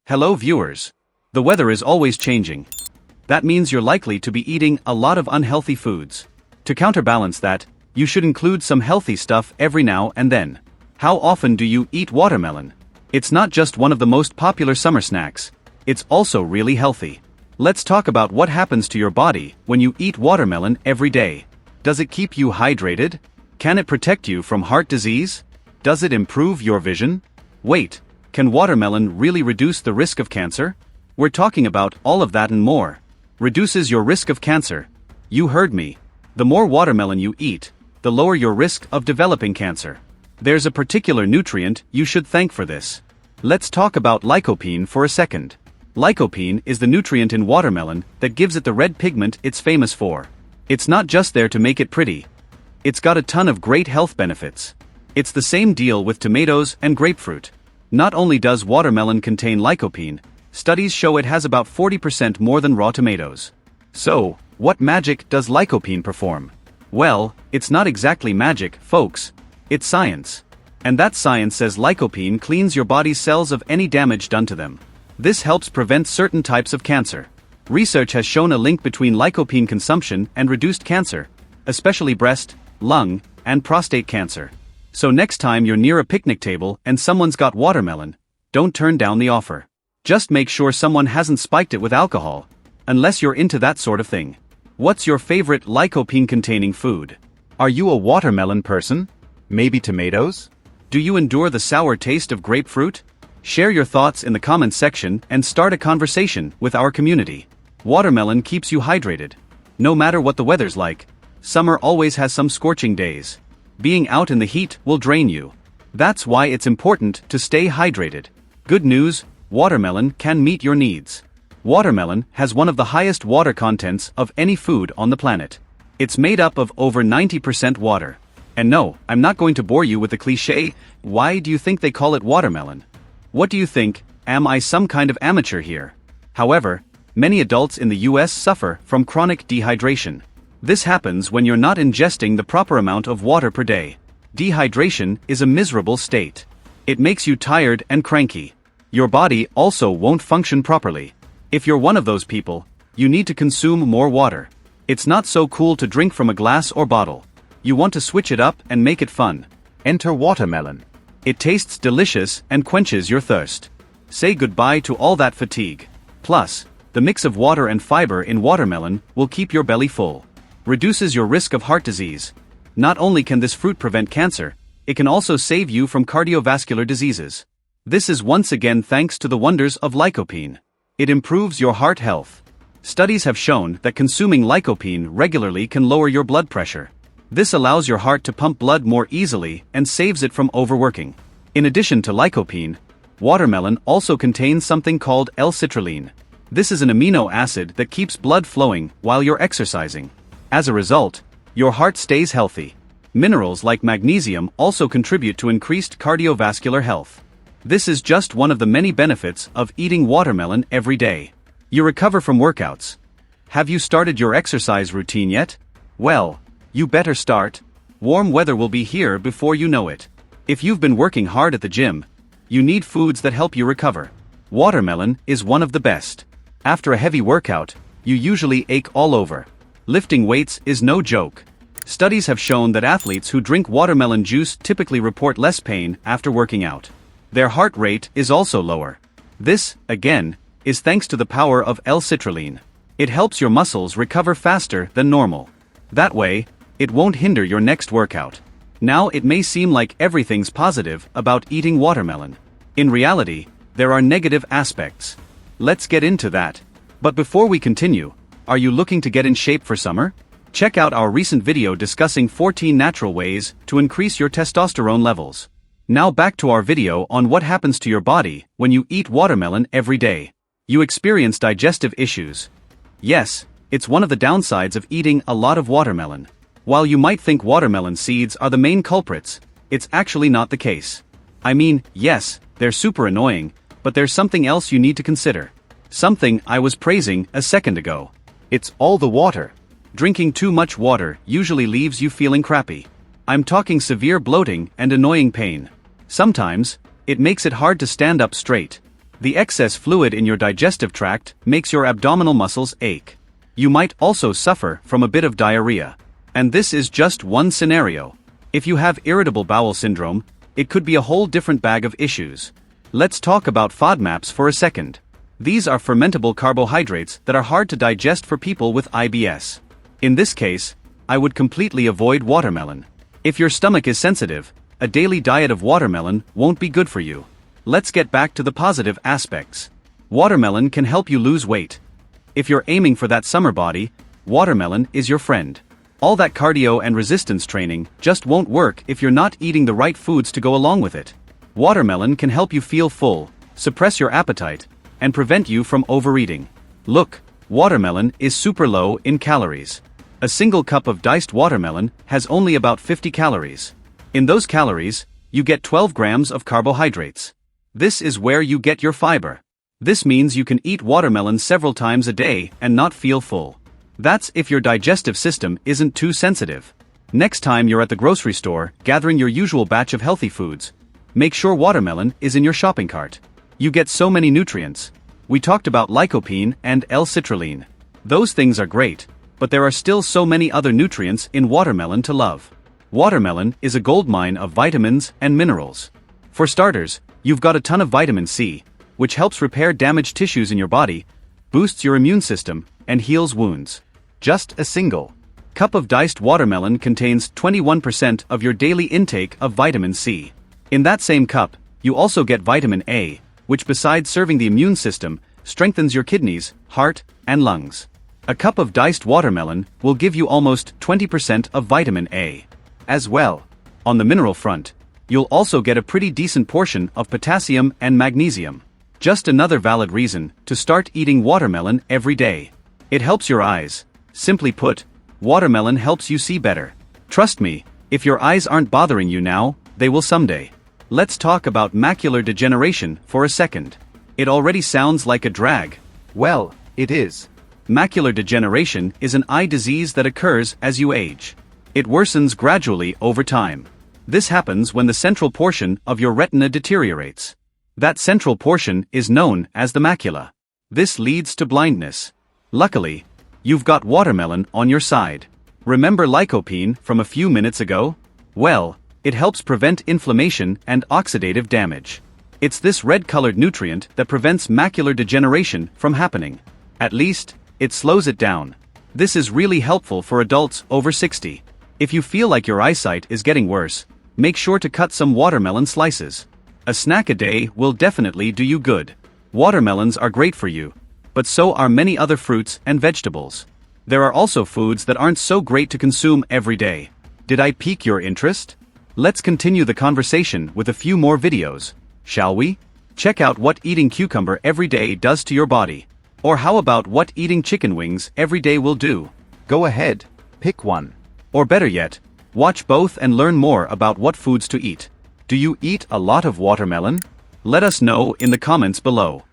Hello viewers. The weather is always changing. That means you're likely to be eating a lot of unhealthy foods. To counterbalance that, you should include some healthy stuff every now and then. How often do you eat watermelon? It's not just one of the most popular summer snacks. It's also really healthy. Let's talk about what happens to your body when you eat watermelon every day. Does it keep you hydrated? Can it protect you from heart disease? Does it improve your vision? Wait. Can watermelon really reduce the risk of cancer? We're talking about all of that and more. Reduces your risk of cancer. You heard me. The more watermelon you eat, the lower your risk of developing cancer. There's a particular nutrient you should thank for this. Let's talk about lycopene for a second. Lycopene is the nutrient in watermelon that gives it the red pigment it's famous for. It's not just there to make it pretty. It's got a ton of great health benefits. It's the same deal with tomatoes and grapefruit. Not only does watermelon contain lycopene, studies show it has about 40% more than raw tomatoes. So, what magic does lycopene perform? Well, it's not exactly magic, folks. It's science. And that science says lycopene cleans your body's cells of any damage done to them. This helps prevent certain types of cancer. Research has shown a link between lycopene consumption and reduced cancer, especially breast, lung, and prostate cancer. So next time you're near a picnic table and someone's got watermelon, don't turn down the offer. Just make sure someone hasn't spiked it with alcohol, unless you're into that sort of thing. What's your favorite lycopene-containing food? Are you a watermelon person? Maybe tomatoes? Do you endure the sour taste of grapefruit? Share your thoughts in the comments section and start a conversation with our community. Watermelon keeps you hydrated. No matter what the weather's like, summer always has some scorching days. Being out in the heat will drain you. That's why it's important to stay hydrated. Good news, watermelon can meet your needs. Watermelon has one of the highest water contents of any food on the planet. It's made up of over 90% water. And no, I'm not going to bore you with the cliché. Why do you think they call it watermelon? What do you think? Am I some kind of amateur here? However, many adults in the US suffer from chronic dehydration. This happens when you're not ingesting the proper amount of water per day. Dehydration is a miserable state. It makes you tired and cranky. Your body also won't function properly. If you're one of those people, you need to consume more water. It's not so cool to drink from a glass or bottle. You want to switch it up and make it fun. Enter watermelon. It tastes delicious and quenches your thirst. Say goodbye to all that fatigue. Plus, the mix of water and fiber in watermelon will keep your belly full. Reduces your risk of heart disease. Not only can this fruit prevent cancer, it can also save you from cardiovascular diseases. This is once again thanks to the wonders of lycopene. It improves your heart health. Studies have shown that consuming lycopene regularly can lower your blood pressure. This allows your heart to pump blood more easily and saves it from overworking. In addition to lycopene, watermelon also contains something called L-citrulline. This is an amino acid that keeps blood flowing while you're exercising. As a result, your heart stays healthy. Minerals like magnesium also contribute to increased cardiovascular health. This is just one of the many benefits of eating watermelon every day. You recover from workouts. Have you started your exercise routine yet? Well, you better start. Warm weather will be here before you know it. If you've been working hard at the gym, you need foods that help you recover. Watermelon is one of the best. After a heavy workout, you usually ache all over. Lifting weights is no joke. Studies have shown that athletes who drink watermelon juice typically report less pain after working out. Their heart rate is also lower. This, again, is thanks to the power of L-citrulline. It helps your muscles recover faster than normal. That way, it won't hinder your next workout. Now it may seem like everything's positive about eating watermelon. In reality, there are negative aspects. Let's get into that. But before we continue, are you looking to get in shape for summer? Check out our recent video discussing 14 natural ways to increase your testosterone levels. Now back to our video on what happens to your body when you eat watermelon every day. You experience digestive issues. Yes, it's one of the downsides of eating a lot of watermelon. While you might think watermelon seeds are the main culprits, it's actually not the case. I mean, yes, they're super annoying, but there's something else you need to consider. Something I was praising a second ago. It's all the water. Drinking too much water usually leaves you feeling crappy. I'm talking severe bloating and annoying pain. Sometimes, it makes it hard to stand up straight. The excess fluid in your digestive tract makes your abdominal muscles ache. You might also suffer from a bit of diarrhea. And this is just one scenario. If you have irritable bowel syndrome, it could be a whole different bag of issues. Let's talk about FODMAPs for a second. These are fermentable carbohydrates that are hard to digest for people with IBS. In this case, I would completely avoid watermelon. If your stomach is sensitive, a daily diet of watermelon won't be good for you. Let's get back to the positive aspects. Watermelon can help you lose weight. If you're aiming for that summer body, watermelon is your friend. All that cardio and resistance training just won't work if you're not eating the right foods to go along with it. Watermelon can help you feel full, suppress your appetite, and prevent you from overeating. Look, watermelon is super low in calories. A single cup of diced watermelon has only about 50 calories. In those calories, you get 12 grams of carbohydrates. This is where you get your fiber. This means you can eat watermelon several times a day and not feel full. That's if your digestive system isn't too sensitive. Next time you're at the grocery store gathering your usual batch of healthy foods, make sure watermelon is in your shopping cart. You get so many nutrients. We talked about lycopene and L-citrulline. Those things are great, but there are still so many other nutrients in watermelon to love. Watermelon is a goldmine of vitamins and minerals. For starters, you've got a ton of vitamin C, which helps repair damaged tissues in your body, boosts your immune system, and heals wounds. Just a single cup of diced watermelon contains 21% of your daily intake of vitamin C. In that same cup, you also get vitamin A, which besides serving the immune system, strengthens your kidneys, heart, and lungs. A cup of diced watermelon will give you almost 20% of vitamin A. As well, on the mineral front, you'll also get a pretty decent portion of potassium and magnesium. Just another valid reason to start eating watermelon every day. It helps your eyes. Simply put, watermelon helps you see better. Trust me, if your eyes aren't bothering you now, they will someday. Let's talk about macular degeneration for a second. It already sounds like a drag. Well, it is. Macular degeneration is an eye disease that occurs as you age. It worsens gradually over time. This happens when the central portion of your retina deteriorates. That central portion is known as the macula. This leads to blindness. Luckily, you've got watermelon on your side. Remember lycopene from a few minutes ago? Well, it helps prevent inflammation and oxidative damage. It's this red-colored nutrient that prevents macular degeneration from happening. At least, it slows it down. This is really helpful for adults over 60. If you feel like your eyesight is getting worse, make sure to cut some watermelon slices. A snack a day will definitely do you good. Watermelons are great for you, but so are many other fruits and vegetables. There are also foods that aren't so great to consume every day. Did I pique your interest? Let's continue the conversation with a few more videos, shall we? Check out what eating cucumber every day does to your body. Or how about what eating chicken wings every day will do? Go ahead, pick one. Or better yet, watch both and learn more about what foods to eat. Do you eat a lot of watermelon? Let us know in the comments below.